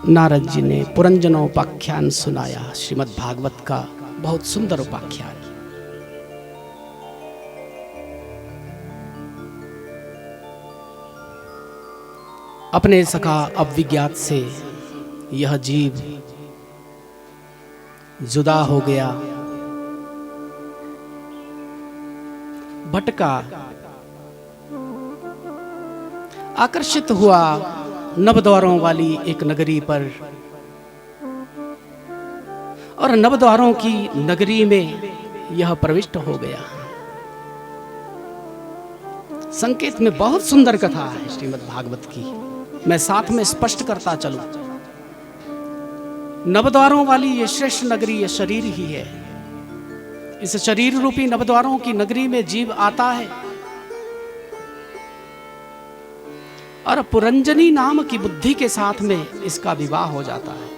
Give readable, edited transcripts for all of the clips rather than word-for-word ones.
नारद जी ने पुरंजनोपाख्यान सुनाया। श्रीमद् भागवत का बहुत सुंदर उपाख्यान। अपने सखा अविज्ञात से यह जीव जुदा हो गया, भटका, आकर्षित हुआ नवद्वारों वाली एक नगरी पर, और नवद्वारों की नगरी में यह प्रविष्ट हो गया। संकेत में बहुत सुंदर कथा है श्रीमद् भागवत की, मैं साथ में स्पष्ट करता चलूं। नवद्वारों वाली ये श्रेष्ठ नगरी ये शरीर ही है। इस शरीर रूपी नवद्वारों की नगरी में जीव आता है और पुरंजनी नाम की बुद्धि के साथ में इसका विवाह हो जाता है।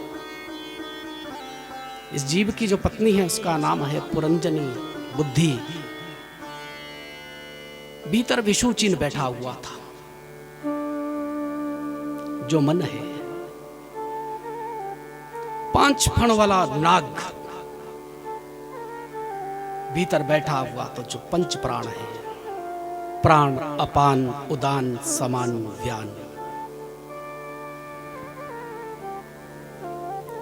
इस जीव की जो पत्नी है उसका नाम है पुरंजनी बुद्धि। भीतर विषुचिन बैठा हुआ था, जो मन है। 5 फण वाला नाग भीतर बैठा हुआ, तो जो 5 प्राण है, प्राण अपान उदान समान व्यान,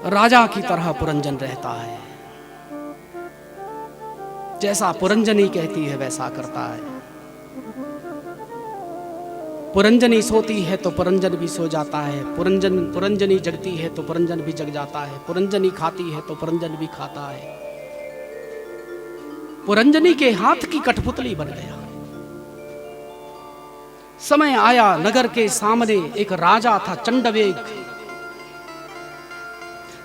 राजा की तरह पुरंजन रहता है। जैसा पुरंजनी कहती है वैसा करता है। पुरंजनी सोती है तो पुरंजन भी सो जाता है। पुरंजनी जगती है तो पुरंजन भी जग जाता है। पुरंजनी खाती है तो पुरंजन भी खाता है। पुरंजनी के हाथ की कठपुतली बन गया। समय आया, नगर के सामने एक राजा था चंडवेग।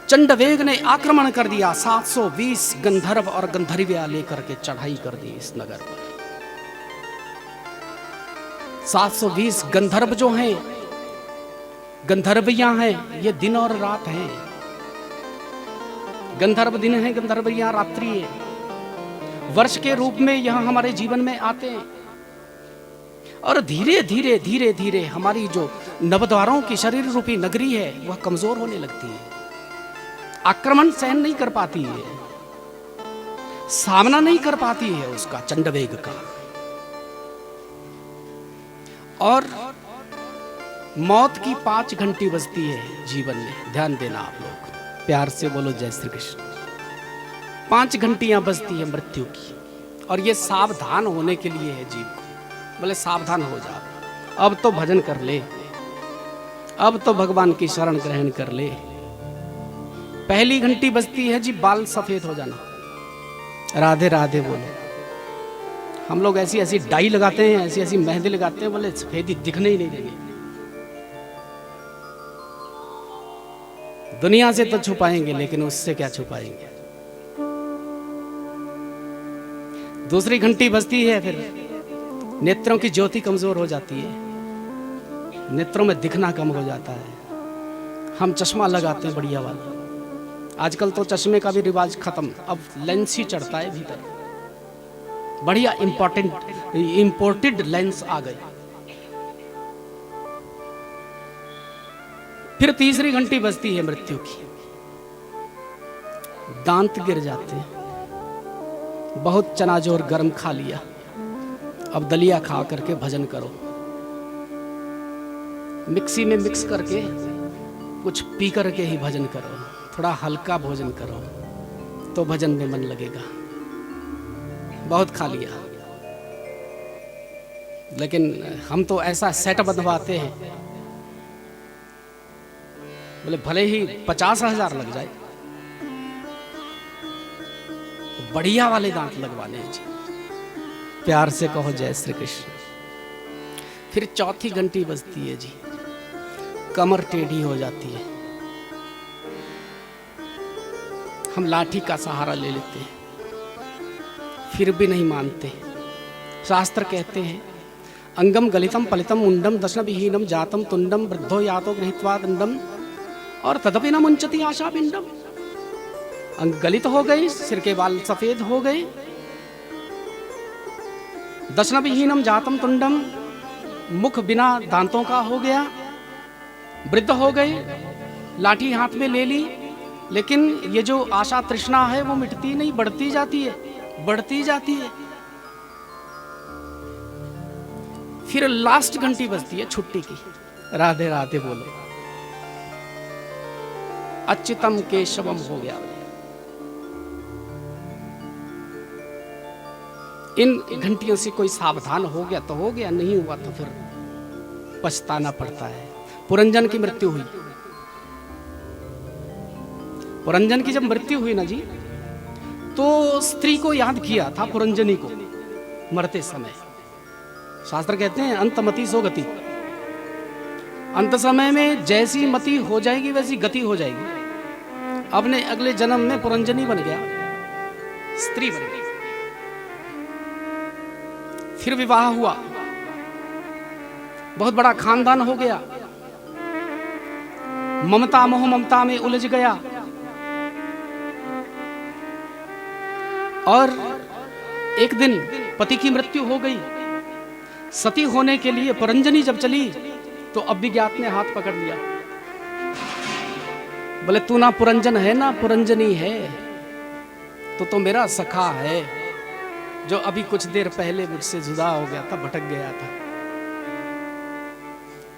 चंडवेग ने आक्रमण कर दिया। 720 गंधर्व और गंधर्वियां लेकर के चढ़ाई कर दी इस नगर पर। 720 गंधर्व जो हैं, गंधर्वियां हैं, ये दिन और रात हैं। गंधर्व दिन है, गंधर्वियां रात्रि है। वर्ष के रूप में यहां हमारे जीवन में आते हैं और धीरे धीरे धीरे धीरे हमारी जो नवद्वारों की शरीर रूपी नगरी है वह कमजोर होने लगती है। आक्रमण सहन नहीं कर पाती है, सामना नहीं कर पाती है उसका, चंडवेग का। और मौत की 5 घंटी बजती है जीवन में। ध्यान देना आप लोग, प्यार से बोलो जय श्री कृष्ण। 5 घंटियां बजती है मृत्यु की, और ये सावधान होने के लिए है जीव को। बोले सावधान हो जा, अब तो भजन कर ले, अब तो भगवान की शरण ग्रहण कर ले। पहली घंटी बजती है जी, बाल सफेद हो जाना, राधे राधे बोलो। हम लोग ऐसी ऐसी डाई लगाते हैं, ऐसी ऐसी मेहंदी लगाते हैं, बोले सफेदी दिखने ही नहीं देंगे। दुनिया से तो छुपाएंगे, लेकिन उससे क्या छुपाएंगे। दूसरी घंटी बजती है, फिर नेत्रों की ज्योति कमजोर हो जाती है, नेत्रों में दिखना कम हो जाता है। हम चश्मा लगाते हैं बढ़िया वाला। आजकल तो चश्मे का भी रिवाज खत्म, अब लेंस ही चढ़ता है भीतर। बढ़िया इंपोर्टेड लेंस आ गए। फिर तीसरी घंटी बजती है मृत्यु की। दांत गिर जाते हैं, बहुत चनाजोर गरम खा लिया, अब दलिया खा करके भजन करो। मिक्सी में मिक्स करके कुछ पी करके ही भजन करो, थोड़ा हल्का भोजन करो तो भजन में मन लगेगा। बहुत खा लिया, लेकिन हम तो ऐसा सेट बंधवाते हैं, बोले भले ही 50,000 लग जाए, बढ़िया वाले दांत लगवाने हैं जी। प्यार से कहो जय श्री कृष्ण। फिर चौथी घंटी बजती है जी, कमर टेढ़ी हो जाती है, हम लाठी का सहारा ले लेते हैं, फिर भी नहीं मानते। शास्त्र कहते हैं अंगम गलितम पलितम मुंडम दशनविहीनम जातम तुंडम वृद्धो यातो गृहीत्वा दंडम और तदपि न मुंचति आशा पिंडम। अंग गलित हो गए, सिर के बाल सफेद हो गए, दशनविहीनम जातम तुंडम, मुख बिना दांतों का हो गया, वृद्ध हो गए, लाठी हाथ में ले ली, लेकिन ये जो आशा तृष्णा है वो मिटती नहीं, बढ़ती जाती है, बढ़ती जाती है। फिर लास्ट घंटी बजती है छुट्टी की, राधे राधे बोलो, अच्युतम केशवम हो गया। इन घंटियों से कोई सावधान हो गया तो हो गया, नहीं हुआ तो फिर पछताना पड़ता है। पुरंजन की मृत्यु हुई, पुरंजन की जब मृत्यु हुई ना जी, तो स्त्री को याद किया था पुरंजनी को मरते समय। शास्त्र कहते हैं अंतमति सो गति, अंत समय में जैसी मति हो जाएगी वैसी गति हो जाएगी। अपने अगले जन्म में पुरंजनी बन गया, स्त्री बन गई। फिर विवाह हुआ, बहुत बड़ा खानदान हो गया, ममता मोह ममता में उलझ गया। और एक दिन पति की मृत्यु हो गई। सती होने के लिए पुरंजनी जब चली तो अभिज्ञात ने हाथ पकड़ लिया, बोले तू ना पुरंजन है ना पुरंजनी है, तो मेरा सखा है जो अभी कुछ देर पहले मुझसे जुदा हो गया था, भटक गया था।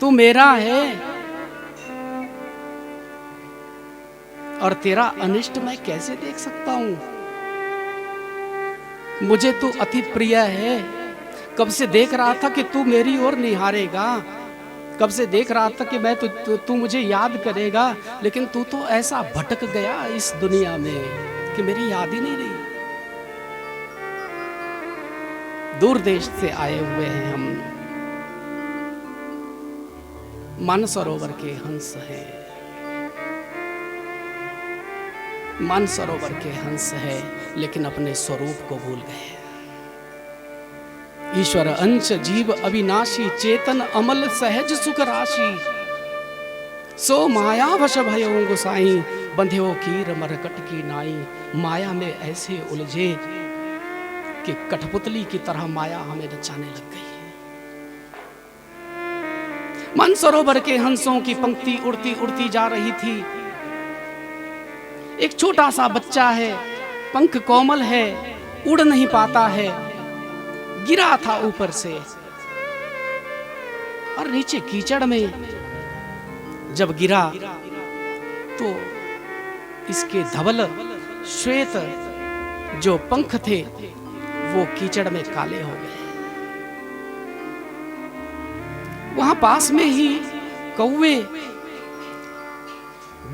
तू मेरा है और तेरा अनिष्ट मैं कैसे देख सकता हूं। मुझे तू अति प्रिय है, कब से देख रहा था कि तू मेरी ओर निहारेगा, कब से देख रहा था कि मैं तू मुझे याद करेगा, लेकिन तू तो ऐसा भटक गया इस दुनिया में कि मेरी याद ही नहीं रही। दूर देश से आए हुए हैं हम, मानसरोवर के हंस हैं, मानसरोवर के हंस है, लेकिन अपने स्वरूप को भूल गए। ईश्वर अंश जीव अविनाशी, चेतन अमल सहज सुख राशि, सो माया वश भयो गोसाई, बंध्यो कीर मरकट की नाई। माया में ऐसे उलझे कि कठपुतली की तरह माया हमें नचाने लग गई है। मानसरोवर के हंसों की पंक्ति उड़ती उड़ती जा रही थी। एक छोटा सा बच्चा है, पंख कोमल है, उड़ नहीं पाता है, गिरा था ऊपर से और नीचे कीचड़ में जब गिरा तो इसके धवल श्वेत जो पंख थे वो कीचड़ में काले हो गए। वहां पास में ही कौवे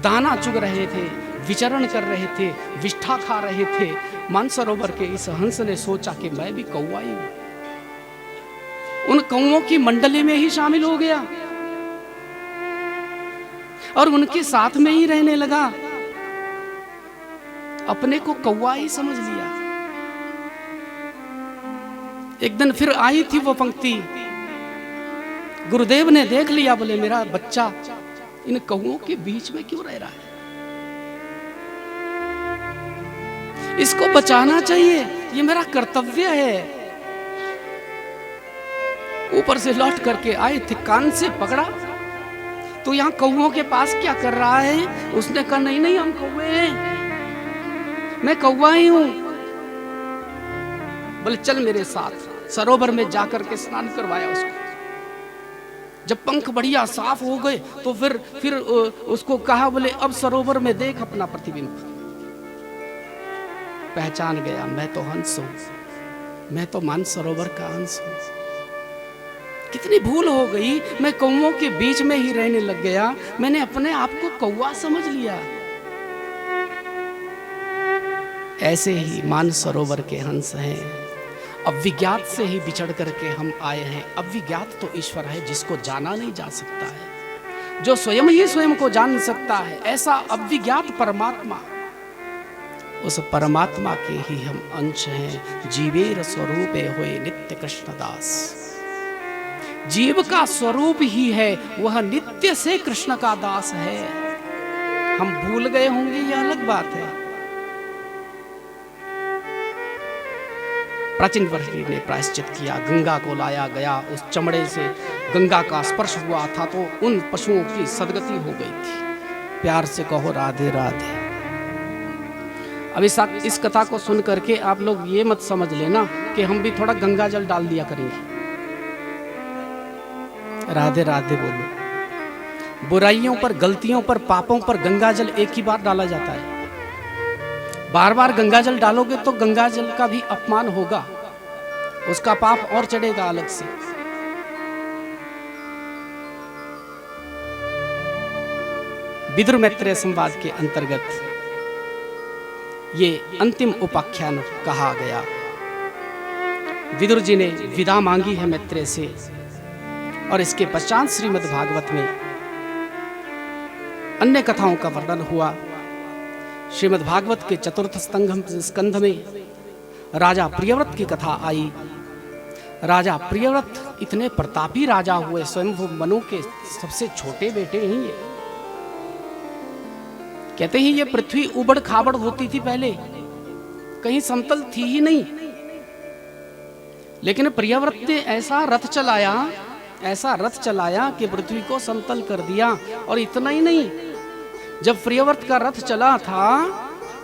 दाना चुग रहे थे, विचरण कर रहे थे, विष्ठा खा रहे थे। मानसरोवर के इस हंस ने सोचा कि मैं भी कौवा ही हूं, उन कौवों की मंडली में ही शामिल हो गया और उनके साथ में ही रहने लगा, अपने को कौवा ही समझ लिया। एक दिन फिर आई थी वो पंक्ति, गुरुदेव ने देख लिया, बोले मेरा बच्चा इन कौवों के बीच में क्यों रह रहा है, इसको बचाना चाहिए, ये मेरा कर्तव्य है। ऊपर से लौट करके आए थे, कान से पकड़ा, तो यहां कौवों के पास क्या कर रहा है? उसने कहा नहीं नहीं हम कौवे हैं, मैं कौवा ही हूं। बोले चल मेरे साथ। सरोवर में जाकर के स्नान करवाया उसको। जब पंख बढ़िया साफ हो गए तो फिर उसको कहा, बोले अब सरोवर में देख अपना प्रतिबिंब। पहचान गया, मैं तो हंस हूं, मैं तो मानसरोवर का हंस हूं। कितनी भूल हो गई, मैं कौवों के बीच में ही रहने लग गया, मैंने अपने आप को कौवा समझ लिया। ऐसे ही मानसरोवर के हंस हैं। अविज्ञात से ही बिछड़ करके हम आए हैं। अविज्ञात तो ईश्वर है जिसको जाना नहीं जा सकता है, जो स्वयं ही स्वयं को जान सकता है। ऐसा अविज्ञात परमात्मा, उस परमात्मा के ही हम अंश हैं। जीवेर स्वरूपे होए नित्य कृष्णदास। जीव का स्वरूप ही है, वह नित्य से कृष्ण का दास है। हम भूल गए होंगे, यह अलग बात है। प्राचीन वर्षी ने प्रायश्चित किया, गंगा को लाया गया, उस चमड़े से गंगा का स्पर्श हुआ था तो उन पशुओं की सदगति हो गई थी। प्यार से कहो राधे राधे। अब इस कथा को सुन करके आप लोग ये मत समझ लेना कि हम भी थोड़ा गंगा जल डाल दिया करेंगे। राधे राधे बोलो। बुराइयों पर, गलतियों पर, पापों पर गंगा जल एक ही बार डाला जाता है। बार बार गंगा जल डालोगे तो गंगा जल का भी अपमान होगा, उसका पाप और चढ़ेगा अलग से। विदुर मैत्रेय संवाद के अंतर्गत ये अंतिम उपाख्यान कहा गया। विदुर जी ने विदा मांगी है मैत्रेय से, और इसके पश्चात श्रीमद् भागवत में अन्य कथाओं का वर्णन हुआ। श्रीमद् भागवत के चतुर्थ स्कंध में राजा प्रियव्रत की कथा आई। राजा प्रियव्रत इतने प्रतापी राजा हुए, स्वयंभू मनु के सबसे छोटे बेटे ही ये। कहते हैं ये पृथ्वी उबड़ खाबड़ होती थी पहले, कहीं समतल थी ही नहीं, लेकिन प्रियव्रत ने ऐसा रथ चलाया कि पृथ्वी को समतल कर दिया। और इतना ही नहीं, जब प्रियव्रत का रथ चला था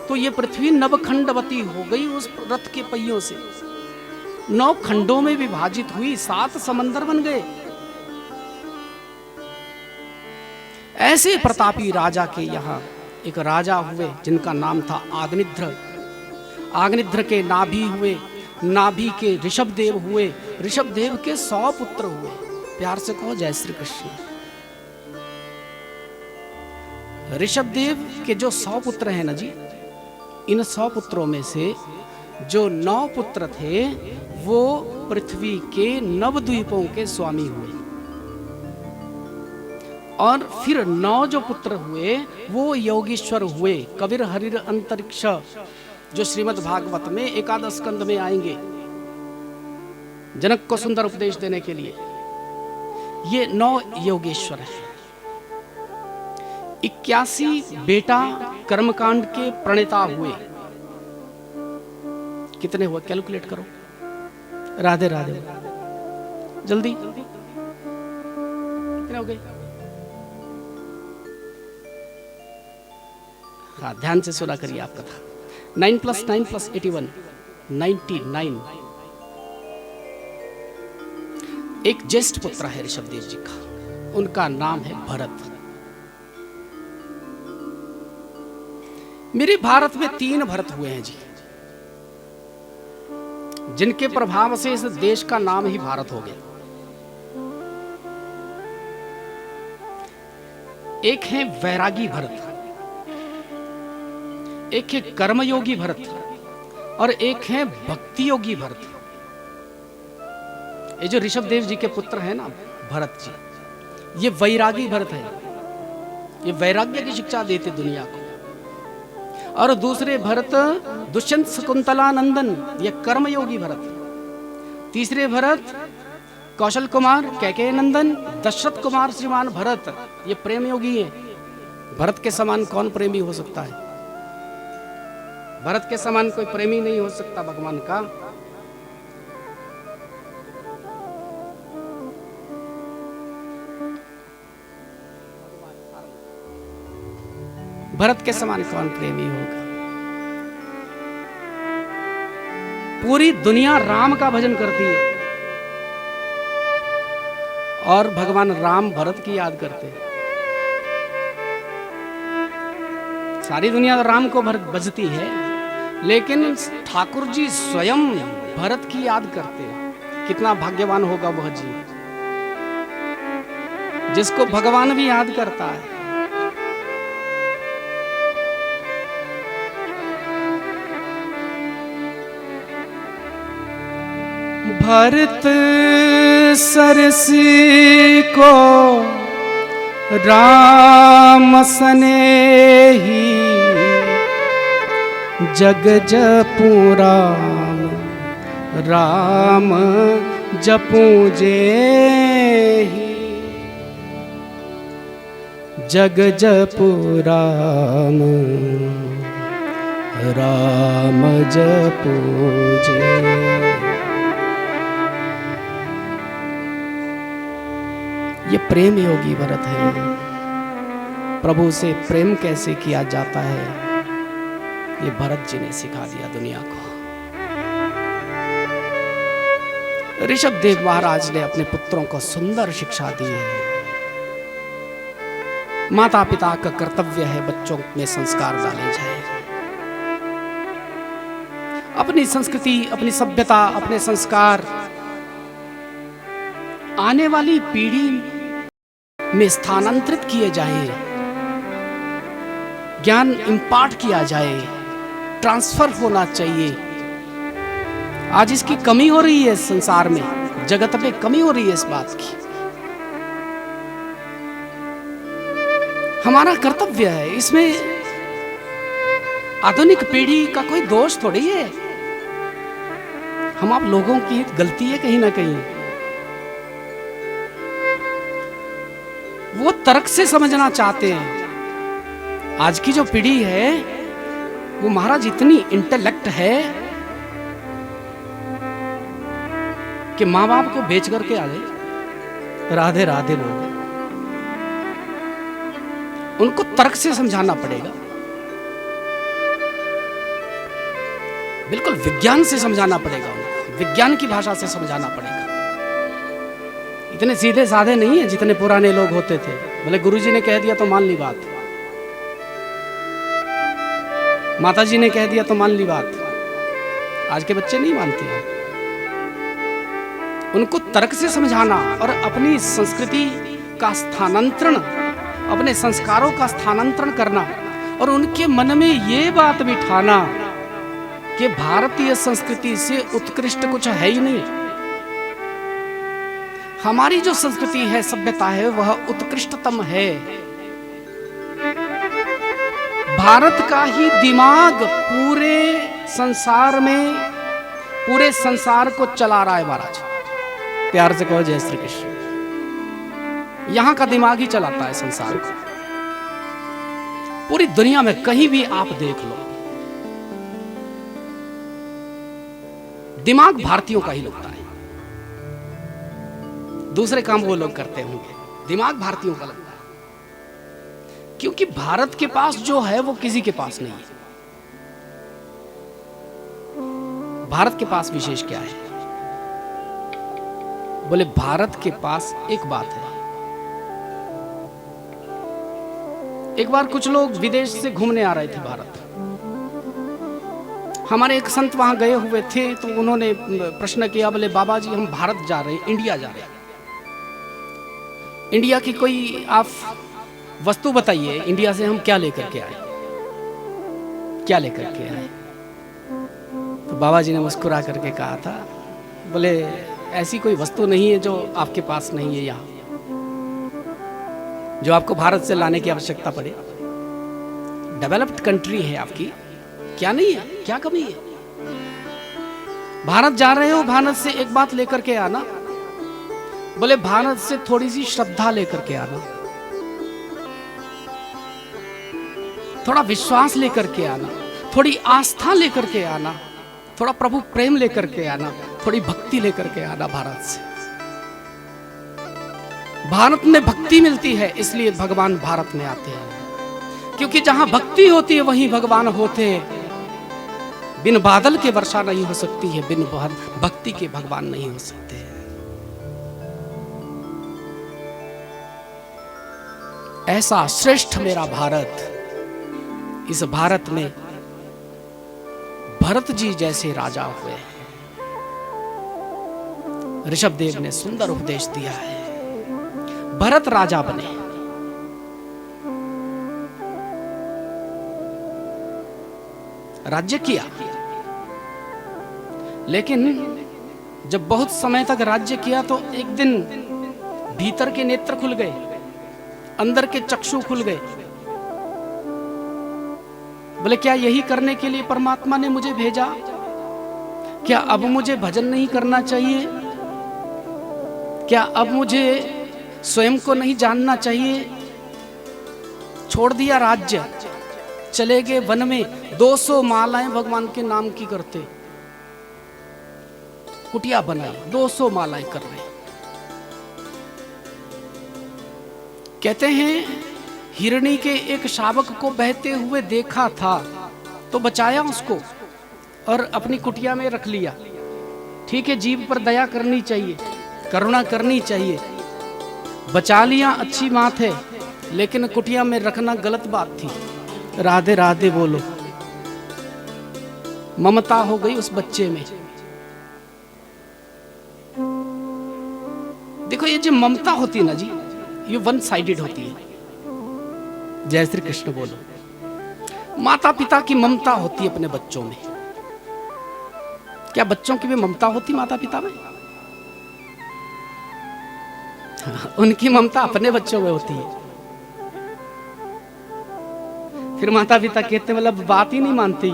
तो ये पृथ्वी नवखंडवती हो गई उस रथ के पहियों से, 9 खंडों में विभाजित हुई, 7 समंदर बन गए। ऐसे प्रतापी राजा के यहाँ एक राजा हुए जिनका नाम था आग्निध्र। आग्निध्र के नाभि हुए, नाभि के ऋषभदेव हुए, ऋषभदेव के 100 पुत्र हुए। प्यार से कहो जय श्री कृष्ण। ऋषभदेव के जो 100 पुत्र हैं ना जी, इन 100 पुत्रों में से जो 9 पुत्र थे वो पृथ्वी के नवद्वीपों के स्वामी हुए, और फिर 9 जो पुत्र हुए वो योगीश्वर हुए, कबीर हरिर अंतरिक्ष, जो श्रीमद् भागवत में एकादश स्कंद में आएंगे जनक को सुंदर उपदेश देने के लिए। ये 9 योगेश्वर हैं। 81 बेटा कर्मकांड के प्रणेता हुए। कितने हुए कैलकुलेट करो। राधे राधे जल्दी, कितने हो गए? हाँ, ध्यान से सुना करिए आप कथा। 9 + 9 + 81 99। एक ज्येष्ठ पुत्र है ऋषभदेव जी का, उनका नाम है भरत। मेरे भारत में 3 भरत हुए हैं जी, जिनके प्रभाव से इस देश का नाम ही भारत हो गया। एक है वैरागी भरत, एक है कर्मयोगी भरत, और एक है भक्ति योगी भरत। ये जो ऋषभदेव जी के पुत्र हैं ना भरत जी, ये वैरागी भरत है, ये वैराग्य की शिक्षा देते दुनिया को। और दूसरे भरत दुष्यंत शकुंतला नंदन, ये कर्मयोगी भरत। तीसरे भरत कौशल कुमार कैकेयी नंदन, दशरथ कुमार श्रीमान भरत, ये प्रेम योगी है। भरत के समान कौन प्रेमी हो सकता है? भरत के समान कोई प्रेमी नहीं हो सकता भगवान का। भरत के समान कौन प्रेमी होगा? पूरी दुनिया राम का भजन करती है और भगवान राम भरत की याद करते हैं। सारी दुनिया राम को भजती है, लेकिन ठाकुर जी स्वयं भरत की याद करते हैं। कितना भाग्यवान होगा वह जीव जिसको भगवान भी याद करता है। भरत सरसी को राम स्नेही, जग जपू राम राम जपू जेहि, जग जपू राम राम जपू जेहि। ये प्रेम योगी भरत है। प्रभु से प्रेम कैसे किया जाता है, ये भरत जी ने सिखा दिया दुनिया को। ऋषभ देव महाराज ने अपने पुत्रों को सुंदर शिक्षा दी है। माता पिता का कर्तव्य है बच्चों में संस्कार डाले जाए। अपनी संस्कृति, अपनी सभ्यता, अपने संस्कार आने वाली पीढ़ी में स्थानांतरित किए जाए, ज्ञान इंपार्ट किया जाए, ट्रांसफर होना चाहिए। आज इसकी कमी हो रही है संसार में, जगत में कमी हो रही है इस बात की। हमारा कर्तव्य है, इसमें आधुनिक पीढ़ी का कोई दोष थोड़ी है। हम आप लोगों की गलती है कहीं ना कहीं। वो तर्क से समझना चाहते हैं। आज की जो पीढ़ी है वो महाराज इतनी इंटेलेक्ट है कि माँ बाप को बेच करके आ गए, राधे राधे बोल। उनको तर्क से समझाना पड़ेगा, बिल्कुल विज्ञान से समझाना पड़ेगा, उनको विज्ञान की भाषा से समझाना पड़ेगा। इतने सीधे साधे नहीं है जितने पुराने लोग होते थे। बोले गुरुजी ने कह दिया तो मान ली बात, माताजी ने कह दिया तो मान ली बात। आज के बच्चे नहीं मानते हैं। उनको तर्क से समझाना और अपनी संस्कृति का स्थानांतरण, अपने संस्कारों का स्थानांतरण करना और उनके मन में ये बात बिठाना कि भारतीय संस्कृति से उत्कृष्ट कुछ है ही नहीं। हमारी जो संस्कृति है, सभ्यता है, वह उत्कृष्टतम है। भारत का ही दिमाग पूरे संसार में, पूरे संसार को चला रहा है महाराज। प्यार से कहो जय श्री कृष्ण। यहां का दिमाग ही चलाता है संसार को। पूरी दुनिया में कहीं भी आप देख लो, दिमाग भारतीयों का ही लगता है। दूसरे काम वो लोग करते होंगे, दिमाग भारतीयों का लगता है। क्योंकि भारत के पास जो है वो किसी के पास नहीं है। भारत के पास विशेष क्या है? बोले भारत के पास एक बात है। एक बार कुछ लोग विदेश से घूमने आ रहे थे भारत। हमारे एक संत वहां गए हुए थे, तो उन्होंने प्रश्न किया, बोले बाबा जी हम भारत जा रहे हैं, इंडिया जा रहे हैं, इंडिया की कोई आप वस्तु बताइए, इंडिया से हम क्या लेकर के आए, क्या लेकर के आए? तो बाबा जी ने मुस्कुरा करके कहा था, बोले ऐसी कोई वस्तु नहीं है जो आपके पास नहीं है यहाँ, जो आपको भारत से लाने की आवश्यकता पड़े। डेवलप्ड कंट्री है आपकी, क्या नहीं है, क्या कमी है? भारत जा रहे हो, भारत से एक बात लेकर के आना। बोले भारत से थोड़ी सी श्रद्धा लेकर के आना, थोड़ा विश्वास लेकर के आना, थोड़ी आस्था लेकर के आना, थोड़ा प्रभु प्रेम लेकर के आना, थोड़ी भक्ति लेकर के आना भारत से। भारत में भक्ति मिलती है, इसलिए भगवान भारत में आते हैं। क्योंकि जहां भक्ति होती है वहीं भगवान होते हैं। बिन बादल के वर्षा नहीं हो सकती है, बिन भक्ति के भगवान नहीं हो सकते हैं। ऐसा श्रेष्ठ मेरा भारत, इस भारत में भरत जी जैसे राजा हुए। ऋषभ देव ने सुंदर उपदेश दिया है। भरत राजा बने, राज्य किया, लेकिन जब बहुत समय तक राज्य किया तो एक दिन भीतर के नेत्र खुल गए, अंदर के चक्षु खुल गए। बोले क्या यही करने के लिए परमात्मा ने मुझे भेजा? क्या अब मुझे भजन नहीं करना चाहिए? क्या अब मुझे स्वयं को नहीं जानना चाहिए? छोड़ दिया राज्य, चले गए वन में। 200 मालाएं भगवान के नाम की करते, कुटिया बनाई, 200 मालाएं कर रहे। कहते हैं हिरणी के एक शावक को बहते हुए देखा था तो बचाया उसको और अपनी कुटिया में रख लिया। ठीक है, जीव पर दया करनी चाहिए, करुणा करनी चाहिए, बचा लिया अच्छी बात है, लेकिन कुटिया में रखना गलत बात थी। राधे राधे बोलो। ममता हो गई उस बच्चे में। देखो ये जो ममता होती है ना जी, ये वन साइडेड होती है। जय श्री कृष्ण बोलो। माता पिता की ममता होती है अपने बच्चों में। क्या बच्चों की भी ममता होती माता पिता में? उनकी ममता अपने बच्चों में होती है। फिर माता पिता कहते मतलब बात ही नहीं मानते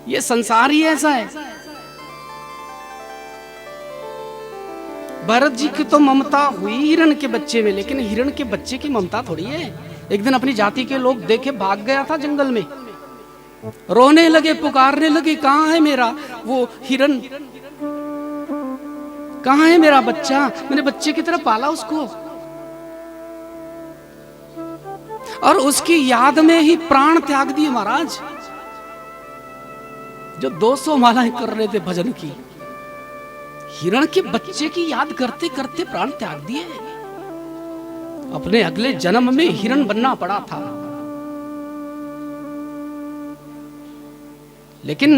ये संसार ही ऐसा है। भरत जी की तो ममता हुई हिरण के बच्चे में, लेकिन हिरण के बच्चे की ममता थोड़ी है। एक दिन अपनी जाति के लोग देखे भाग गया था जंगल में, रोने लगे, पुकारने लगे, कहाँ है मेरा वो हिरण, कहाँ है मेरा बच्चा, मैंने बच्चे की तरह पाला उसको। और उसकी याद में ही प्राण त्याग दिए महाराज। जो 200 मालाएं कर रहे थे भजन की, हिरण के बच्चे की याद करते करते प्राण त्याग दिए। अपने अगले जन्म में हिरण बनना पड़ा था, लेकिन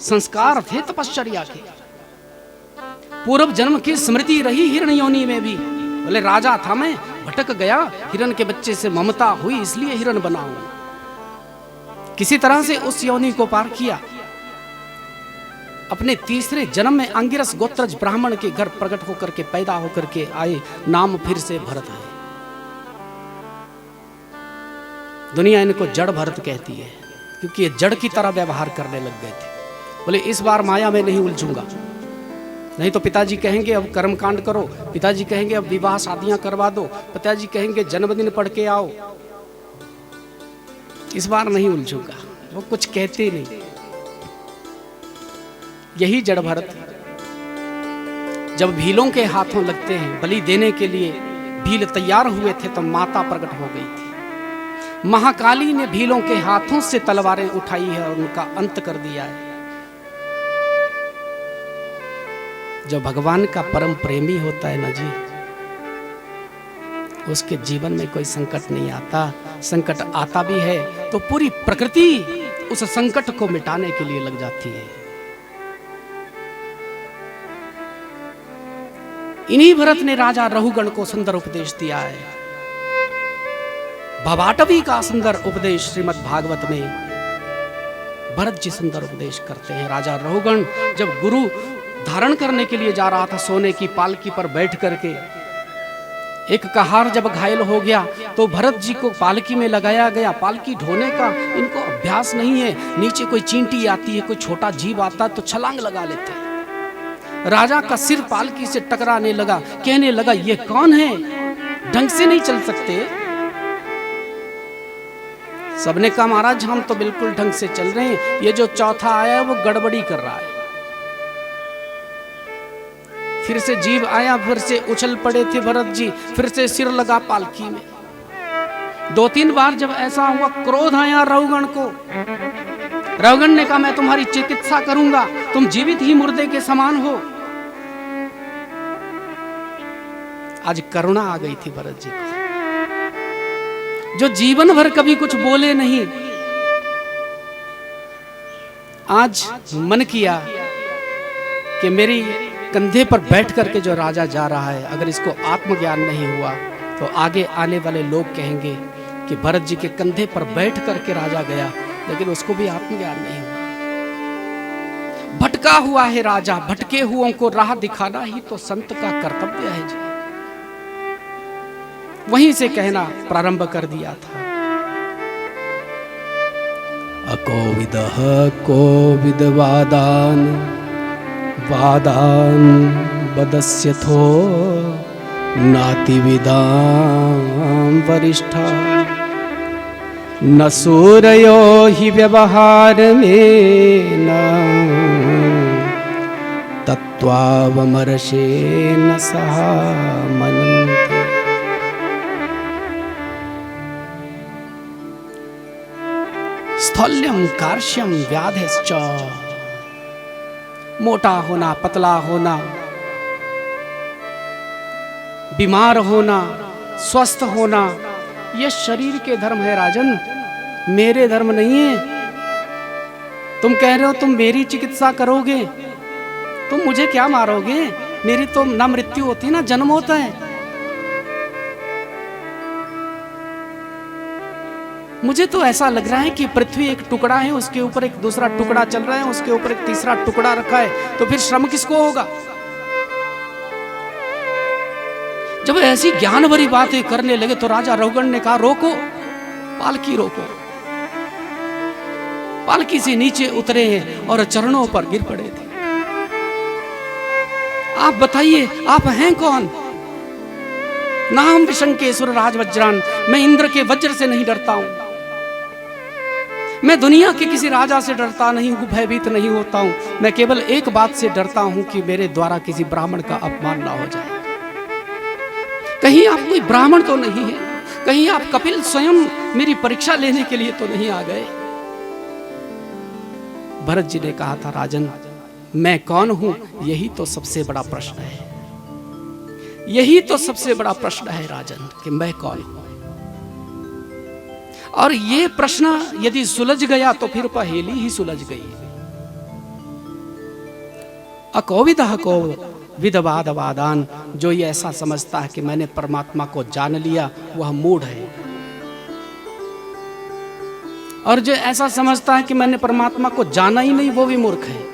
संस्कार थे तपश्चर्या के। पूर्व जन्म की स्मृति रही हिरण योनि में भी। बोले राजा था मैं, भटक गया, हिरण के बच्चे से ममता हुई इसलिए हिरण बना हूं। किसी तरह से उस योनि को पार किया। अपने तीसरे जन्म में अंगिरस गोत्रज ब्राह्मण के घर प्रकट होकर के पैदा होकर के आए। नाम फिर से भरत है। दुनिया इनको जड़ भरत कहती है, क्योंकि ये जड़ की तरह व्यवहार करने लग गए थे। बोले इस बार माया में नहीं उलझूंगा, नहीं तो पिताजी कहेंगे अब कर्मकांड करो, पिताजी कहेंगे अब विवाह शादियां करवा दो, पिताजी कहेंगे जन्मदिन पढ़ के आओ। इस बार नहीं उलझूंगा। वो कुछ कहते नहीं। यही जड़ भरत जब भीलों के हाथों लगते हैं, बलि देने के लिए भील तैयार हुए थे तो माता प्रकट हो गई थी। महाकाली ने भीलों के हाथों से तलवारें उठाई है और उनका अंत कर दिया है। जो भगवान का परम प्रेमी होता है ना जी, उसके जीवन में कोई संकट नहीं आता। संकट आता भी है तो पूरी प्रकृति उस संकट को मिटाने के लिए लग जाती है। इन्हीं भरत ने राजा रहुगण को सुंदर उपदेश दिया है। भवाटवी का सुंदर उपदेश श्रीमद् भागवत में भरत जी सुंदर उपदेश करते हैं। राजा रहुगण जब गुरु धारण करने के लिए जा रहा था, सोने की पालकी पर बैठ करके, एक कहार जब घायल हो गया तो भरत जी को पालकी में लगाया गया। पालकी ढोने का इनको अभ्यास नहीं है। नीचे कोई चींटी आती है, कोई छोटा जीव आता है तो छलांग लगा लेते हैं। राजा का सिर पालकी से टकराने लगा। कहने लगा ये कौन है, ढंग से नहीं चल सकते। सबने कहा महाराज हम तो बिल्कुल ढंग से चल रहे हैं, ये जो चौथा आया है वो गड़बड़ी कर रहा है। फिर से जीव आया, फिर से उछल पड़े थे भरत जी, फिर से सिर लगा पालकी में। 2-3 बार जब ऐसा हुआ, क्रोध आया रहुगण को। रहुगण ने कहा मैं तुम्हारी चिकित्सा करूंगा, तुम जीवित ही मुर्दे के समान हो। आज करुणा आ गई थी भरत जी को, जो जीवन भर कभी कुछ बोले नहीं। आज मन किया कि मेरी कंधे पर बैठ करके जो राजा जा रहा है, अगर इसको आत्मज्ञान नहीं हुआ तो आगे आने वाले लोग कहेंगे कि भरत जी के कंधे पर बैठ करके राजा गया, लेकिन उसको भी आत्मज्ञान नहीं हुआ। भटका हुआ है राजा, भटके हुओं को राह दिखाना ही तो संत का कर्तव्य है जी। वहीं से कहना प्रारंभ कर दिया था। अकोविदः कोविद वादान वादान बदस्यथो नातिविदां वरिष्ठा न सूरयो हि व्यवहार में न तत्त्वावमर्शेन सह मनन्ति। स्थौल्यम कार्श्यम व्याधिश्च, मोटा होना, पतला होना, बीमार होना, स्वस्थ होना, ये शरीर के धर्म है राजन, मेरे धर्म नहीं है। तुम कह रहे हो तुम मेरी चिकित्सा करोगे, तुम मुझे क्या मारोगे? मेरी तो ना मृत्यु होती ना जन्म होता है। मुझे तो ऐसा लग रहा है कि पृथ्वी एक टुकड़ा है, उसके ऊपर एक दूसरा टुकड़ा चल रहा है, उसके ऊपर एक तीसरा टुकड़ा रखा है, तो फिर श्रम किसको होगा? जब ऐसी ज्ञान भरी बातें करने लगे तो राजा रहुगण ने कहा रोको, पालकी रोको। पालकी से नीचे उतरे हैं और चरणों पर गिर पड़े थे। आप बताइए आप हैं कौन? नाम विशंकेश्वर राजवज्रान, मैं इंद्र के वज्र से नहीं डरता हूं, मैं दुनिया के किसी राजा से डरता नहीं हूं, भयभीत नहीं होता हूं। मैं केवल एक बात से डरता हूं कि मेरे द्वारा किसी ब्राह्मण का अपमान ना हो जाए। कहीं आप कोई ब्राह्मण तो नहीं है, कहीं आप कपिल स्वयं मेरी परीक्षा लेने के लिए तो नहीं आ गए? भरत जी ने कहा था राजन, मैं कौन हूं, यही तो सबसे बड़ा प्रश्न है। यही तो सबसे बड़ा प्रश्न है राजन, कि मैं कौन हूं। और ये प्रश्न यदि सुलझ गया तो फिर पहेली ही सुलझ गई। अकोविद को विदवाद वादान, जो ये ऐसा समझता है कि मैंने परमात्मा को जान लिया वह मूढ़ है, और जो ऐसा समझता है कि मैंने परमात्मा को जाना ही नहीं वो भी मूर्ख है।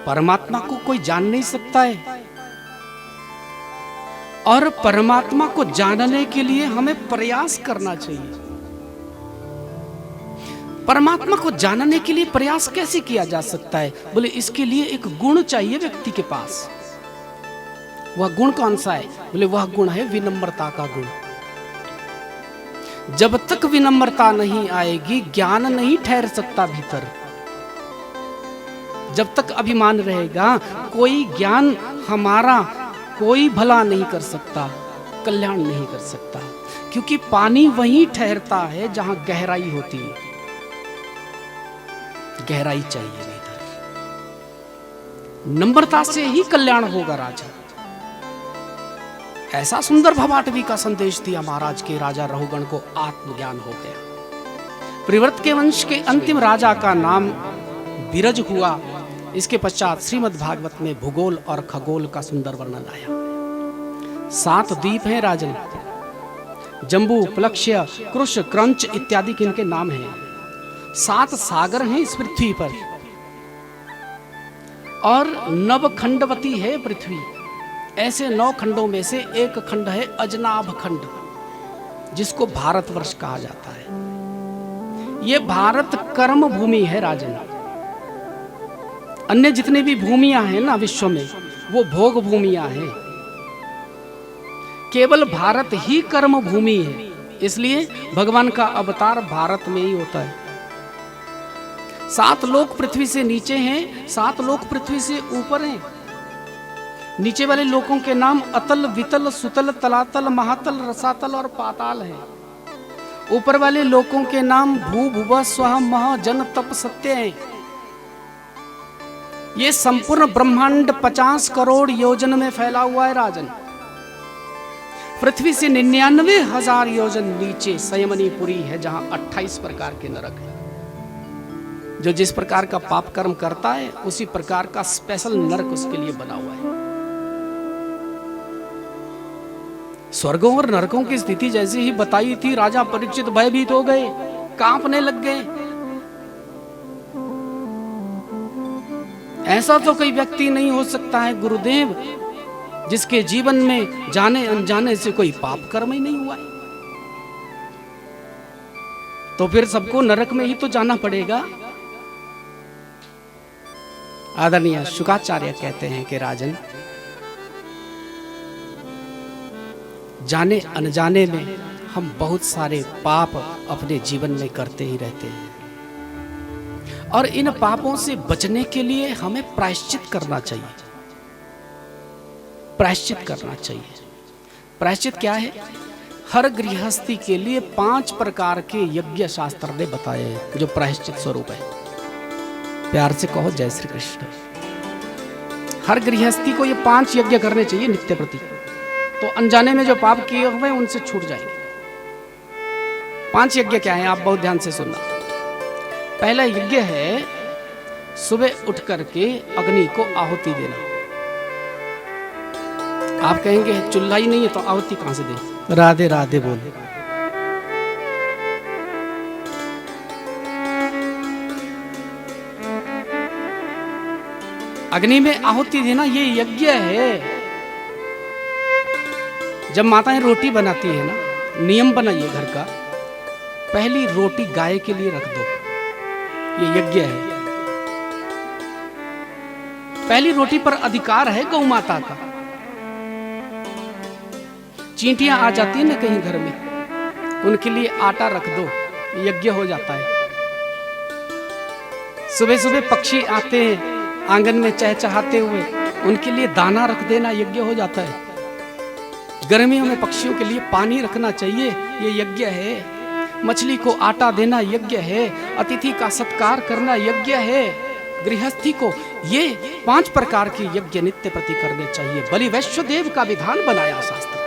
परमात्मा को कोई जान नहीं सकता है, और परमात्मा को जानने के लिए हमें प्रयास करना चाहिए। परमात्मा को जानने के लिए प्रयास कैसे किया जा सकता है? बोले इसके लिए एक गुण चाहिए व्यक्ति के पास। वह गुण कौन सा है? बोले वह गुण है विनम्रता का गुण। जब तक विनम्रता नहीं आएगी ज्ञान नहीं ठहर सकता भीतर। जब तक अभिमान रहेगा कोई ज्ञान हमारा कोई भला नहीं कर सकता, कल्याण नहीं कर सकता, क्योंकि पानी वहीं ठहरता है जहां गहराई होती है। गहराई चाहिए इधर, नम्रता से ही कल्याण होगा राजा। ऐसा सुंदर भवाटवी का संदेश दिया महाराज के राजा रहुगण को आत्मज्ञान हो गया। परिवर्त के वंश के अंतिम राजा का नाम विरज हुआ। इसके पश्चात श्रीमद् भागवत में भूगोल और खगोल का सुंदर वर्णन आया। 7 द्वीप हैं राजन, जम्बू, प्लक्ष्य, कृश, क्रंच इत्यादि के इनके नाम हैं। 7 सागर हैं इस पृथ्वी पर, और 9 खंडवती है पृथ्वी। ऐसे 9 खंडों में से एक खंड है अजनाभ खंड, जिसको भारतवर्ष कहा जाता है। ये भारत कर्म भूमि है राजन। अन्य जितने भी भूमियां हैं ना विश्व में, वो भोग भूमियां हैं। केवल भारत ही कर्म भूमि है, इसलिए भगवान का अवतार भारत में ही होता है। 7 लोक पृथ्वी से नीचे हैं, 7 लोक पृथ्वी से ऊपर हैं। नीचे वाले लोकों के नाम अतल, वितल, सुतल, तलातल, महातल, रसातल और पाताल हैं। ऊपर वाले लोकों के नाम भू, भुव, स्वह, मह, जन, तप, सत्य हैं। ये संपूर्ण ब्रह्मांड 50 करोड़ योजन में फैला हुआ है राजन। पृथ्वी से 99,000 योजन नीचे संयमनीपुरी है, जहां 28 प्रकार के नरक हैं। जो जिस प्रकार का पाप कर्म करता है उसी प्रकार का स्पेशल नरक उसके लिए बना हुआ है। स्वर्गों और नरकों की स्थिति जैसी ही बताई थी, राजा परीक्षित भयभीत हो गए, कांपने लग गए। ऐसा तो कोई व्यक्ति नहीं हो सकता है गुरुदेव जिसके जीवन में जाने अनजाने से कोई पाप कर्म ही नहीं हुआ है। तो फिर सबको नरक में ही तो जाना पड़ेगा। आदरणीय शुकाचार्य कहते हैं कि राजन, जाने अनजाने में हम बहुत सारे पाप अपने जीवन में करते ही रहते हैं, और इन पापों से बचने के लिए हमें प्रायश्चित करना चाहिए। प्रायश्चित करना चाहिए। प्रायश्चित क्या है? हर गृहस्थी के लिए 5 प्रकार के यज्ञ शास्त्र ने बताए हैं, जो प्रायश्चित स्वरूप है। प्यार से कहो जय श्री कृष्ण। हर गृहस्थी को ये 5 यज्ञ करने चाहिए नित्य प्रति, तो अनजाने में जो पाप किए हुए उनसे छूट जाएंगे। 5 यज्ञ क्या है, आप बहुत ध्यान से सुनना। पहला यज्ञ है सुबह उठ करके अग्नि को आहुति देना। आप कहेंगे चूल्हा ही नहीं है तो आहुति कहां से दे? राधे राधे बोले। अग्नि में आहुति देना ये यज्ञ है। जब माताएं रोटी बनाती है ना, नियम बनाइए घर का, पहली रोटी गाय के लिए रख दो, ये यज्ञ है। पहली रोटी पर अधिकार है गौ माता का। चींटियां आ जाती है ना कहीं घर में, उनके लिए आटा रख दो, यज्ञ हो जाता है। सुबह सुबह पक्षी आते हैं आंगन में चहचहाते हुए, उनके लिए दाना रख देना, यज्ञ हो जाता है। गर्मियों में पक्षियों के लिए पानी रखना चाहिए, ये यज्ञ है। मछली को आटा देना यज्ञ है। अतिथि का सत्कार करना यज्ञ है। गृहस्थी को ये 5 प्रकार के यज्ञ नित्य प्रति करने चाहिए। बलि वैश्वदेव का विधान बनाया शास्त्र।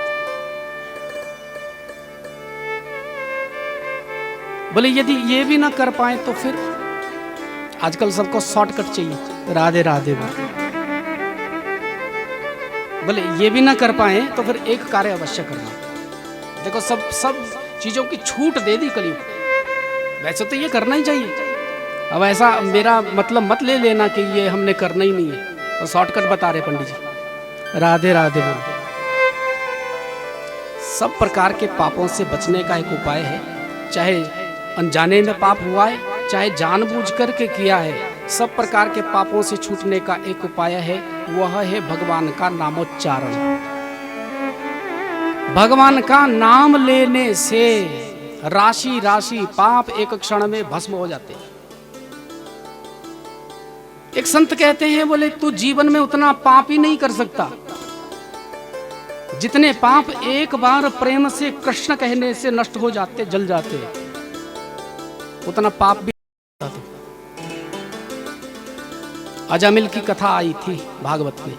बोले यदि ये भी ना कर पाए तो फिर आजकल सबको शॉर्टकट चाहिए, राधे राधे बोले ये भी ना कर पाए तो फिर एक कार्य अवश्य करना। देखो सब चीजों की छूट दे दी कलयुग। वैसे तो ये करना ही चाहिए। अब ऐसा मेरा मतलब मत ले लेना कि ये हमने करना ही नहीं है, तो शॉर्टकट बता रहे पंडित जी। राधे राधे बोले। सब प्रकार के पापों से बचने का एक उपाय है, चाहे अनजाने में पाप हुआ है चाहे जानबूझ करके किया है। सब प्रकार के पापों से छूटने का एक उपाय है, वह है भगवान का नामोच्चारण। भगवान का नाम लेने से राशि राशि पाप एक क्षण में भस्म हो जाते हैं। एक संत कहते हैं, बोले तू जीवन में उतना पाप ही नहीं कर सकता जितने पाप एक बार प्रेम से कृष्ण कहने से नष्ट हो जाते, जल जाते, उतना पाप भी। अजामिल की कथा आई थी भागवत में।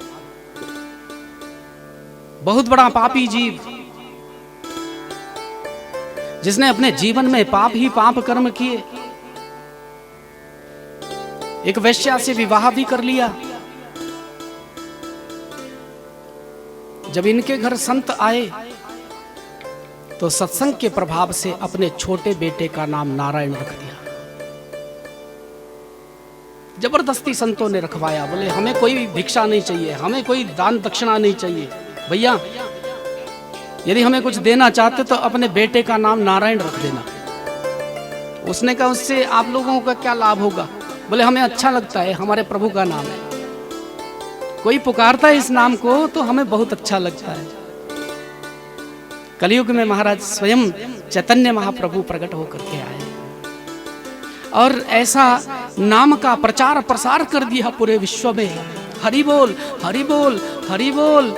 बहुत बड़ा पापी जीव जिसने अपने जीवन में पाप ही पाप कर्म किए। एक वैश्या से विवाह भी कर लिया। जब इनके घर संत आए तो सत्संग के प्रभाव से अपने छोटे बेटे का नाम नारायण रख दिया। जबरदस्ती संतों ने रखवाया। बोले हमें कोई भिक्षा नहीं चाहिए, हमें कोई दान दक्षिणा नहीं चाहिए। भैया यदि हमें कुछ देना चाहते तो अपने बेटे का नाम नारायण रख देना। उसने कहा उससे आप लोगों का क्या लाभ होगा? बोले हमें अच्छा लगता है, हमारे प्रभु का नाम है, कोई पुकारता है इस नाम को तो हमें बहुत अच्छा लगता है। कलयुग में महाराज स्वयं चैतन्य महाप्रभु प्रकट होकर के आए और ऐसा नाम का प्रचार प्रसार कर दिया पूरे विश्व में। हरि बोल हरि बोल हरि बोल।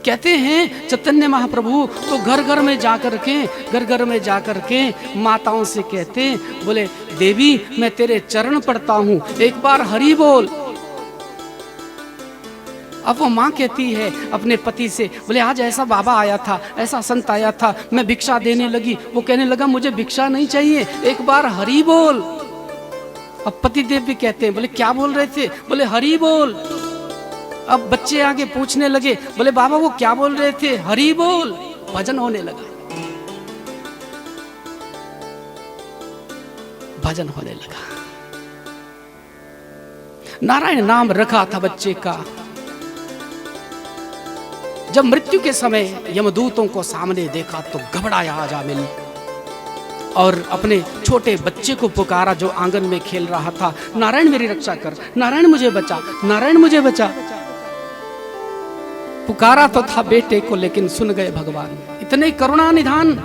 कहते हैं चैतन्य महाप्रभु तो घर घर में जाकर के माताओं से कहते, बोले देवी मैं तेरे चरण पड़ता हूं, एक बार हरि बोल। अब वो माँ कहती है अपने पति से, बोले आज ऐसा बाबा आया था, ऐसा संत आया था, मैं भिक्षा देने लगी, वो कहने लगा मुझे भिक्षा नहीं चाहिए, एक बार हरि बोल। अब पति देव भी कहते हैं, बोले क्या बोल रहे थे? बोले हरि बोल। अब बच्चे आगे पूछने लगे, बोले बाबा वो क्या बोल रहे थे? हरि बोल। भजन होने लगा, भजन होने लगा। नारायण नाम रखा था बच्चे का। जब मृत्यु के समय यमदूतों को सामने देखा तो घबराया अजामिल और अपने छोटे बच्चे को पुकारा जो आंगन में खेल रहा था, नारायण मेरी रक्षा कर, नारायण मुझे बचा, नारायण मुझे बचा। पुकारा तो था बेटे को लेकिन सुन गए भगवान। इतने करुणा निधान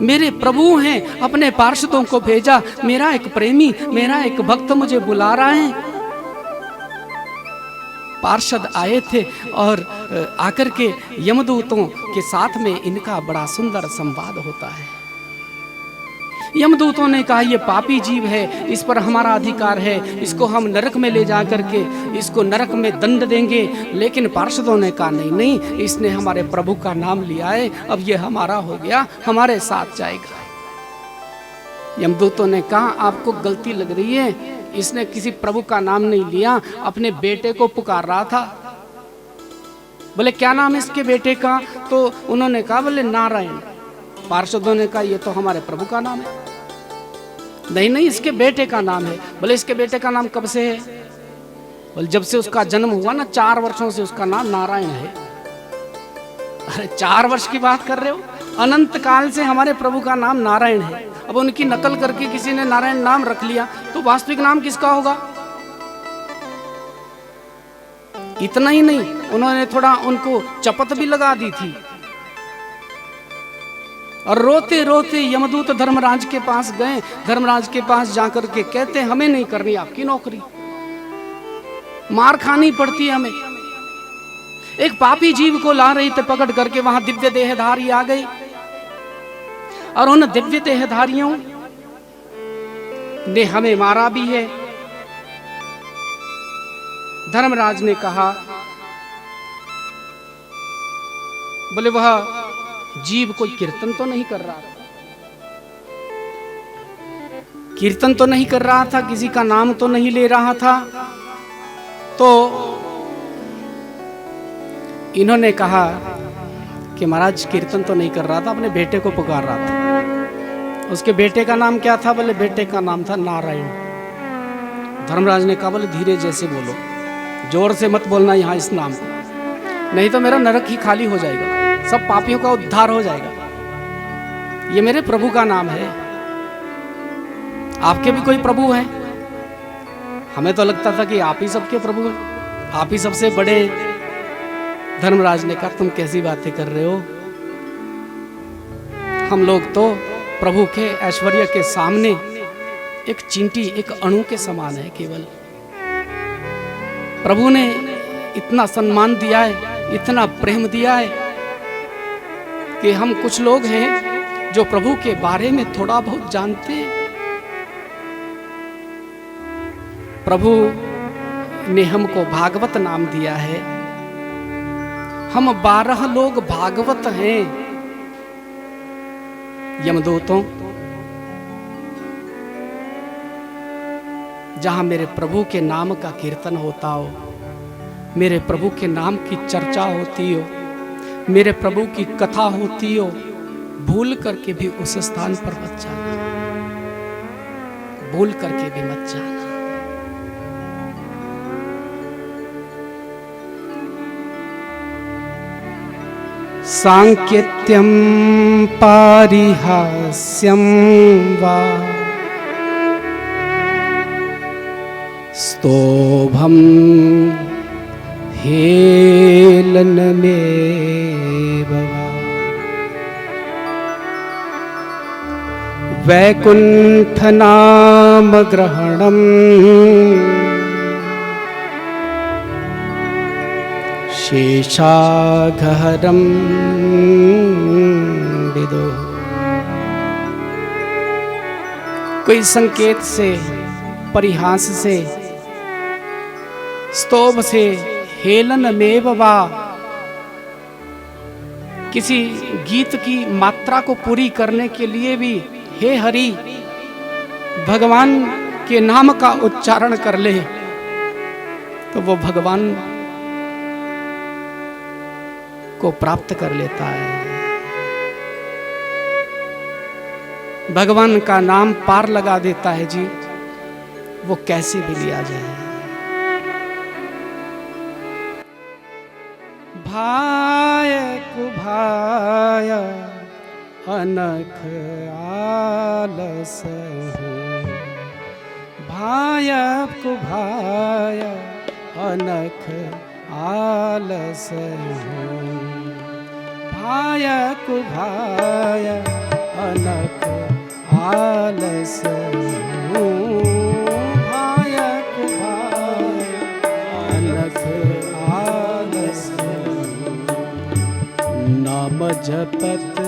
मेरे प्रभु हैं, अपने पार्षदों को भेजा, मेरा एक प्रेमी, मेरा एक भक्त मुझे बुला रहा है। पार्षद आए थे और आकर के यमदूतों के साथ में इनका बड़ा सुंदर संवाद होता है। यमदूतों ने कहा ये पापी जीव है, इस पर हमारा अधिकार है, इसको हम नरक में ले जा करके इसको नरक में दंड देंगे। लेकिन पार्षदों ने कहा नहीं नहीं, इसने हमारे प्रभु का नाम लिया है, अब ये हमारा हो गया, हमारे साथ जाएगा। यमदूतों ने कहा आपको गलती लग रही है, इसने किसी प्रभु का नाम नहीं लिया, अपने बेटे को पुकार रहा था। बोले क्या नाम है इसके बेटे का? तो उन्होंने कहा बोले नारायण। पार्षदों ने कहा ये तो हमारे प्रभु का नाम है। नहीं नहीं, इसके बेटे का नाम है। बोले इसके बेटे का नाम कब से है? बोले जब से उसका जन्म हुआ ना, 4 वर्षों से उसका नाम नारायण है। अरे 4 वर्ष की बात कर रहे हो? अनंत काल से हमारे प्रभु का नाम नारायण है। अब उनकी नकल करके किसी ने नारायण नाम रख लिया तो वास्तविक नाम किसका होगा? इतना ही नहीं, उन्होंने थोड़ा उनको चपत भी लगा दी थी। और रोते रोते यमदूत धर्मराज के पास गए। धर्मराज के पास जाकर के कहते हमें नहीं करनी आपकी नौकरी, मार खानी पड़ती है हमें। एक पापी जीव को ला रही थे पकड़ करके, वहां दिव्य देहधारी आ गई और उन दिव्य देहधारियों ने हमें मारा भी है। धर्मराज ने कहा बोले वह जीव कोई कीर्तन तो नहीं कर रहा था, कीर्तन तो नहीं कर रहा था, किसी का नाम तो नहीं ले रहा था। तो इन्होंने कहा कि महाराज कीर्तन तो नहीं कर रहा था, अपने बेटे को पुकार रहा था। उसके बेटे का नाम क्या था? बोले बेटे का नाम था नारायण। धर्मराज ने कहा बोले धीरे जैसे बोलो, जोर से मत बोलना यहाँ इस नाम को, नहीं तो मेरा नरक ही खाली हो जाएगा, सब पापियों का उद्धार हो जाएगा। ये मेरे प्रभु का नाम है। आपके भी कोई प्रभु हैं? हमें तो लगता था कि आप ही सबके प्रभु हैं, आप ही सबसे बड़े। धर्मराज ने कहा तुम कैसी बातें कर रहे हो? हम लोग तो प्रभु के ऐश्वर्य के सामने एक चींटी, एक अणु के समान है केवल। प्रभु ने इतना सम्मान दिया है, इतना प्रेम दिया है कि हम कुछ लोग हैं जो प्रभु के बारे में थोड़ा बहुत जानते हैं। प्रभु ने हमको भागवत नाम दिया है, हम 12 लोग भागवत हैं। यमदूतों, जहां मेरे प्रभु के नाम का कीर्तन होता हो, मेरे प्रभु के नाम की चर्चा होती हो, मेरे प्रभु की कथा होती हो, भूल करके भी उस स्थान पर मत जाना, भूल करके भी मत जाना। सांकेत्यम पारिहास्यम वा स्तोभम हेलनमेव वा वैकुंठनाम ग्रहणम शेषाघहरम विदो। कोई संकेत से, परिहास से, स्तोभ से, हेलन मेव वा, किसी गीत की मात्रा को पूरी करने के लिए भी हे हरि भगवान के नाम का उच्चारण कर ले तो वो भगवान को प्राप्त कर लेता है। भगवान का नाम पार लगा देता है जी, वो कैसे भी लिया जाए। भाय कुभाय अनख आलस हूँ, भाय कुभाय अनख आलस भाय कुभाय अनख आलस भाय कुभाय अनख आलस नाम जपत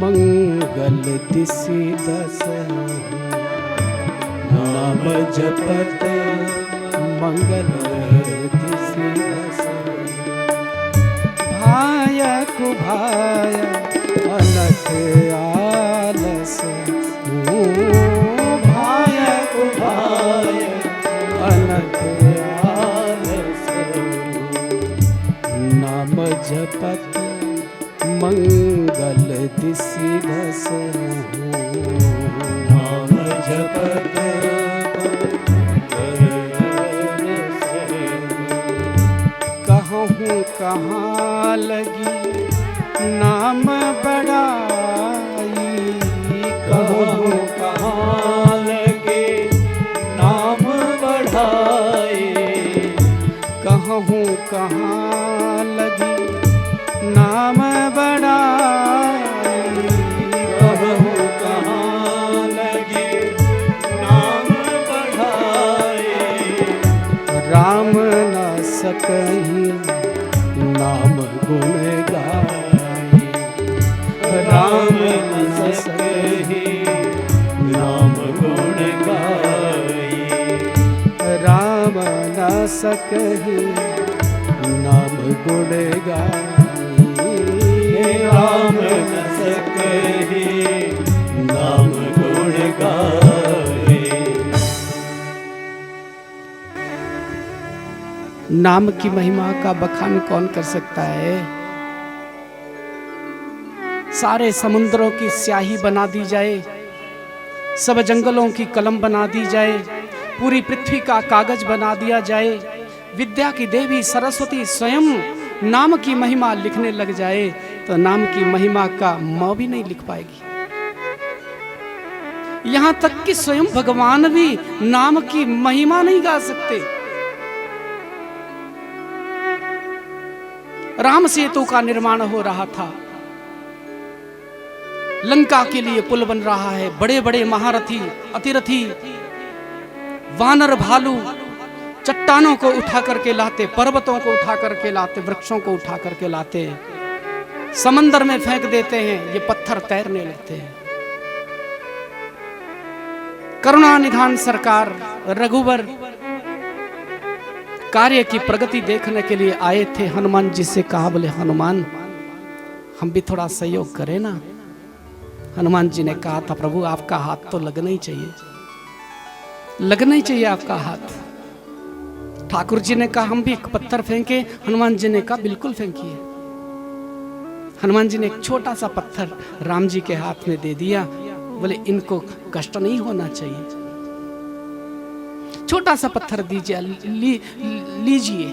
मंगल दिसि दस नाम जपत मंगल दिसि दस भाय कुभाय अनख आलस भाय कुभाय अनख आलस नाम जपत मंगल दिसि दस नाम जपत कहूँ कहाँ लगी नाम बड़ाई कहूँ कहाँ लगे नाम बढ़ाए कहूँ कहाँ लगी नाम बड़ाई कहूँ कहाँ लगे नाम बढ़ाए राम न सकहीं नाम गुण गाए राम न सकहीं नाम गुण गाए राम न सकहीं नाम गुण गाए राम न सकहीं नाम गुण गाए। नाम की महिमा का बखान कौन कर सकता है? सारे समुद्रों की स्याही बना दी जाए, सब जंगलों की कलम बना दी जाए, पूरी पृथ्वी का कागज बना दिया जाए, विद्या की देवी सरस्वती स्वयं नाम की महिमा लिखने लग जाए तो नाम की महिमा का म भी नहीं लिख पाएगी। यहां तक कि स्वयं भगवान भी नाम की महिमा नहीं गा सकते। राम सेतु का निर्माण हो रहा था, लंका के लिए पुल बन रहा है, बड़े बड़े महारथी अतिरथी वानर भालू चट्टानों को उठा करके लाते, पर्वतों को उठा करके लाते, वृक्षों को उठा करके लाते, समंदर में फेंक देते हैं, ये पत्थर तैरने लगते हैं। करुणा निधान सरकार रघुवर कार्य की प्रगति देखने के लिए आए थे। हनुमान जी से कहा, बोले हनुमान हम भी थोड़ा सहयोग करें ना। हनुमान जी ने कहा था, प्रभु आपका हाथ तो लगना ही चाहिए, लगना ही चाहिए आपका हाथ। ठाकुर जी ने कहा हम भी एक पत्थर फेंके, हनुमान जी ने कहा बिल्कुल फेंकिए। हनुमान जी ने एक छोटा सा पत्थर राम जी के हाथ में दे दिया, बोले इनको कष्ट नहीं होना चाहिए, छोटा सा पत्थर दीजिए, लीजिए,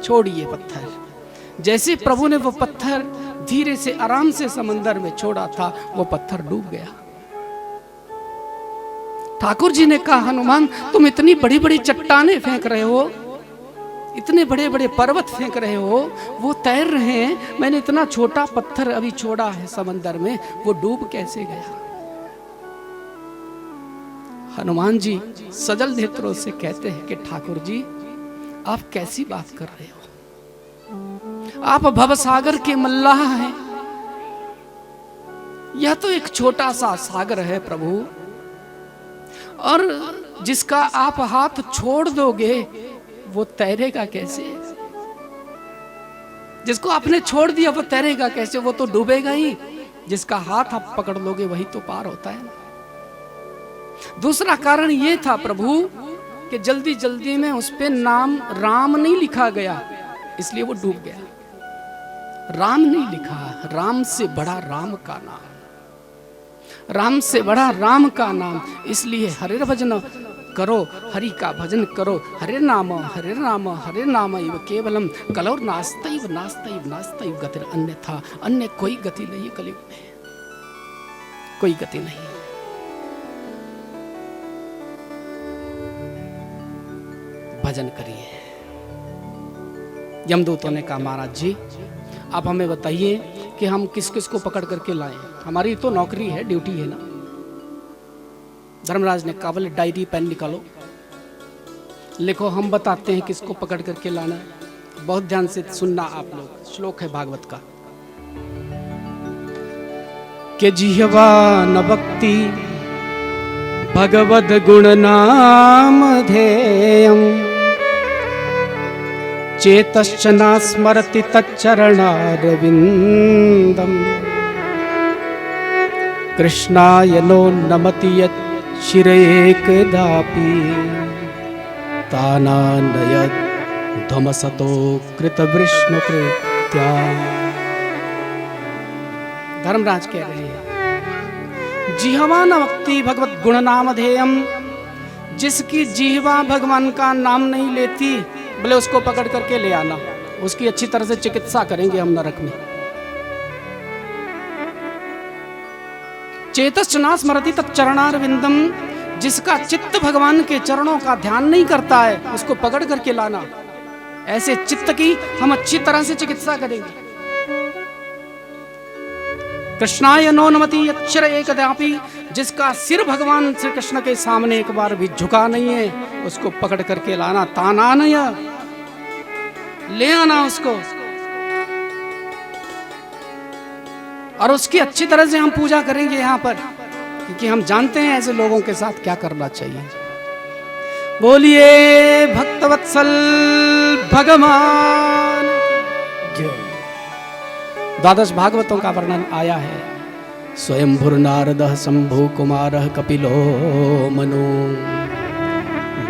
छोड़िए पत्थर। जैसे प्रभु ने वो पत्थर धीरे से आराम से समंदर में छोड़ा था, वो पत्थर डूब गया। ठाकुर जी ने कहा हनुमान तुम इतनी बड़ी बड़ी चट्टानें फेंक रहे हो, इतने बड़े बड़े पर्वत फेंक रहे हो, वो तैर रहे हैं, मैंने इतना छोटा पत्थर अभी छोड़ा है समंदर में, वो डूब कैसे गया? हनुमान जी सजल नेत्रों से कहते हैं कि ठाकुर जी आप कैसी बात कर रहे हो, आप भवसागर के मल्लाह हैं, यह तो एक छोटा सा सागर है प्रभु, और जिसका आप हाथ छोड़ दोगे वो तैरेगा कैसे? जिसको आपने छोड़ दिया वो तैरेगा कैसे? वो तो डूबेगा ही। जिसका हाथ आप पकड़ लोगे वही तो पार होता है ना। दूसरा कारण ये था प्रभु कि जल्दी जल्दी में उस पे नाम राम नहीं लिखा गया, इसलिए वो डूब गया। राम नहीं लिखा, राम से बड़ा राम का नाम, राम से बड़ा राम का नाम, इसलिए हरे भजन करो, हरि का भजन करो, हरे नाम हरे नाम इव केवलम कलौर नास्तैव नास्तैव नास्तैव गतिर अन्यथा, अन्य कोई गति नहीं कलयुग में, कोई गति नहीं। भजन करिए, यमदूतों ने कहा महाराज जी आप हमें बताइए कि हम किस किस को पकड़ करके लाएं, हमारी तो नौकरी है, ड्यूटी है ना। धर्मराज ने कहा बोले डायरी पेन निकालो, लिखो, हम बताते हैं किसको पकड़ करके लाना है। बहुत ध्यान से सुनना आप लोग, श्लोक है भागवत का कि जिह्वा न भक्ति भगवद गुण नाम ध्येयम् चेतश्च न स्मरति तच्चरणारविन्दम् कृष्णाय नो नमति यच्छिरेकदापि तानानयद् ध्वमसतो कृतवृष्णुकृत्या। धर्मराज कह रहे हैं जिह्वा न भक्ति भगवत गुण नाम ध्येयम, जिसकी जिह्वा भगवान का नाम नहीं लेती बोले उसको पकड़ करके ले आना, उसकी अच्छी तरह से चिकित्सा करेंगे हम नरक में। चेतश्च न स्मरति तच्चरणारविंदम, जिसका चित्त भगवान के चरणों का ध्यान नहीं करता है उसको पकड़ करके लाना। ऐसे चित्त की हम अच्छी तरह से चिकित्सा करेंगे। कृष्णाय नो नमति यच्छिरेकदापि, जिसका सिर भगवान श्री कृष्ण के सामने एक बार भी झुका नहीं है उसको पकड़ करके लाना। तानानय, ले आना उसको, और उसकी अच्छी तरह से हम पूजा करेंगे यहाँ पर, क्योंकि हम जानते हैं ऐसे लोगों के साथ क्या करना चाहिए। बोलिए भक्तवत्सल भगवान। द्वादश भागवतों का वर्णन आया है। स्वयंभुर नारदः शंभु कुमारः कपिलो मनु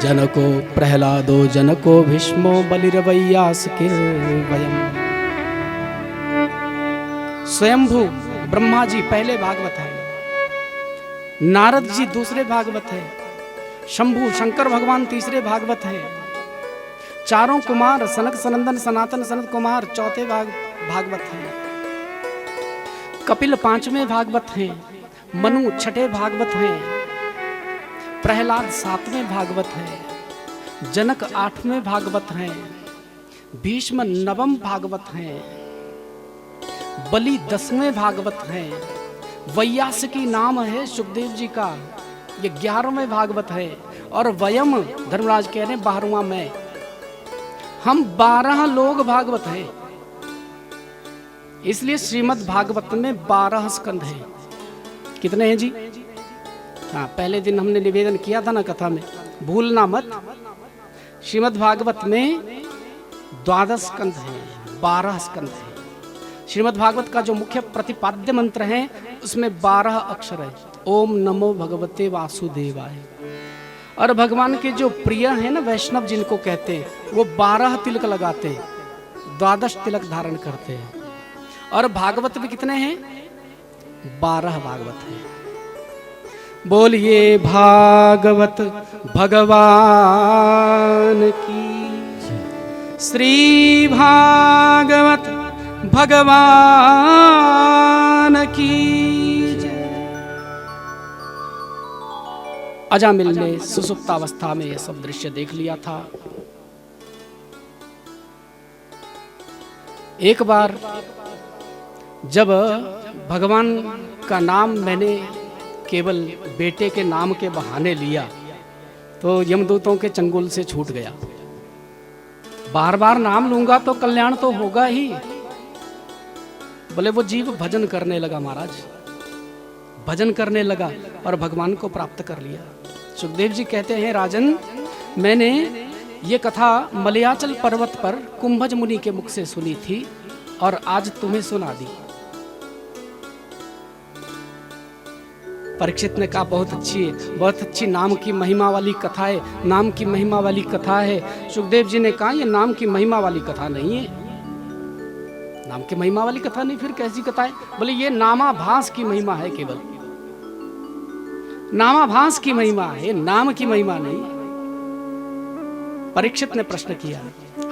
जनको प्रहलादो जनको भीष्मो बलिर्वैयासकिर्वयम्। स्वयंभु ब्रह्मा जी पहले भागवत है, नारद जी दूसरे भागवत है, शंभु शंकर भगवान तीसरे भागवत है, चारों कुमार सनक सनंदन सनातन सनत कुमार चौथे भागवत है, कपिल पांचवें भागवत हैं, मनु छठे भागवत हैं, प्रहलाद सातवें भागवत है, जनक आठवें भागवत हैं, भीष्म नवम भागवत हैं, बलि 10वें भागवत हैं, वैयासकी नाम है सुखदेव जी का, ये 11वें भागवत है, और वयम धर्मराज कह रहे हैं 12वां में। हम 12 लोग भागवत हैं, इसलिए श्रीमद् भागवत में 12 स्कंध हैं। कितने हैं जी? हाँ, पहले दिन हमने निवेदन किया था ना कथा में, भूलना मत। श्रीमद् भागवत में 12 स्कंध हैं, 12 स्कंध हैं। श्रीमद् भागवत का जो मुख्य प्रतिपाद्य मंत्र है उसमें 12 अक्षर है, ओम नमो भगवते वासुदेवाय। और भगवान के जो प्रिय है ना वैष्णव जिनको कहते हैं, वो 12 तिलक लगाते हैं, 12 तिलक धारण करते हैं। और भागवत भी कितने हैं? 12 भागवत हैं। बोलिए भागवत भगवान की, श्री भागवत भगवान की। अजामिल ने सुसुप्तावस्था में यह सब दृश्य देख लिया था। एक बार जब भगवान का नाम मैंने केवल बेटे के नाम के बहाने लिया तो यमदूतों के चंगुल से छूट गया। बार बार नाम लूंगा तो कल्याण तो होगा ही। बोले वो जीव भजन करने लगा महाराज, भजन करने लगा और भगवान को प्राप्त कर लिया। सुखदेव जी कहते हैं राजन, मैंने ये कथा मलयाचल पर्वत पर कुंभज मुनि के मुख से सुनी थी और आज तुम्हें सुना दी। परीक्षित ने कहा बहुत अच्छी नाम की महिमा वाली कथा है, नाम की महिमा वाली कथा है। सुखदेव जी ने कहा ये नाम की महिमा वाली कथा नहीं है। नाम की महिमा वाली कथा नहीं, फिर कैसी कथा है? बोले ये नामाभास की महिमा है, केवल नामाभास की महिमा है, नाम की महिमा नहीं। परीक्षित ने प्रश्न किया,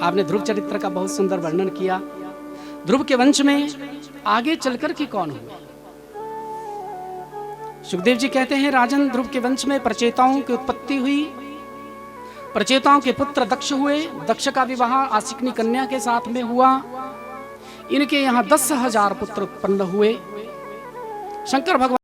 आपने ध्रुव चरित्र का बहुत सुंदर वर्णन किया, ध्रुव के वंश में आगे चलकर के कौन हुआ? सुखदेव जी कहते हैं राजन, ध्रुव के वंश में प्रचेताओं की उत्पत्ति हुई प्रचेताओं के पुत्र दक्ष हुए। दक्ष का विवाह आसिकनी कन्या के साथ में हुआ। इनके यहाँ 10,000 पुत्र उत्पन्न हुए। शंकर भगवान